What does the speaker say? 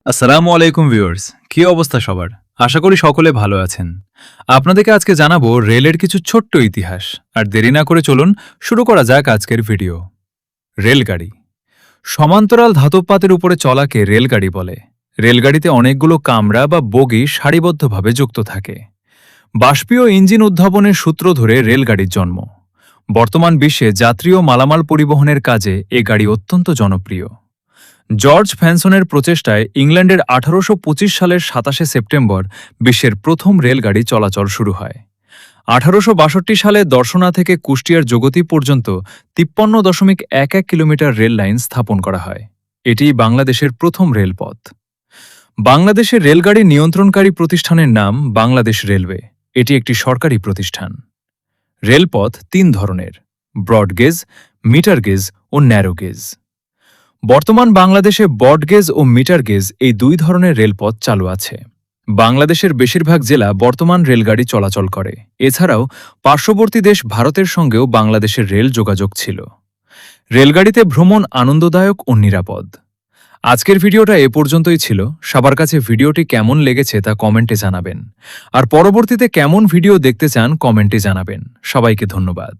আসসালামু আলাইকুম ভিউয়ার্স, কি অবস্থা সবার? আশা করি সকলে ভালো আছেন। আপনাদেরকে আজকে জানাবো রেলের কিছু ছোট্ট ইতিহাস। আর দেরি না করে চলুন শুরু করা যাক আজকের ভিডিও। রেলগাড়ি। সমান্তরাল ধাতব পাতের উপরে চলাকে রেলগাড়ি বলে। রেলগাড়িতে অনেকগুলো কামরা বা বগি সারিবদ্ধভাবে যুক্ত থাকে। বাষ্পীয় ইঞ্জিন উদ্ভাবনের সূত্র ধরে রেলগাড়ির জন্ম। বর্তমান বিশ্বে যাত্রী ও মালামাল পরিবহনের কাজে এ গাড়ি অত্যন্ত জনপ্রিয়। জর্জ ফ্যানসনের প্রচেষ্টায় ইংল্যান্ডের 1825 সালের 27শে সেপ্টেম্বর বিশ্বের প্রথম রেলগাড়ি চলাচল শুরু হয়। 1862 সালে দর্শনা থেকে কুষ্টিয়ার জগতী পর্যন্ত 53.11 কিলোমিটার রেল লাইন স্থাপন করা হয়। এটি বাংলাদেশের প্রথম রেলপথ। বাংলাদেশের রেলগাড়ি নিয়ন্ত্রণকারী প্রতিষ্ঠানের নাম বাংলাদেশ রেলওয়ে। এটি একটি সরকারি প্রতিষ্ঠান। রেলপথ তিন ধরনের: ব্রডগেজ, মিটার গেজ ও ন্যারো গেজ। বর্তমান বাংলাদেশে ব্রডগেজ ও মিটার গেজ এই দুই ধরনের রেলপথ চালু আছে। বাংলাদেশের বেশিরভাগ জেলা বর্তমান রেলগাড়ি চলাচল করে। এছাড়াও পার্শ্ববর্তী দেশ ভারতের সঙ্গেও বাংলাদেশের রেল যোগাযোগ ছিল। রেলগাড়িতে ভ্রমণ আনন্দদায়ক ও নিরাপদ। আজকের ভিডিওটা এ পর্যন্তই ছিল। সবার কাছে ভিডিওটি কেমন লেগেছে তা কমেন্টে জানাবেন। আর পরবর্তীতে কেমন ভিডিও দেখতে চান কমেন্টে জানাবেন। সবাইকে ধন্যবাদ।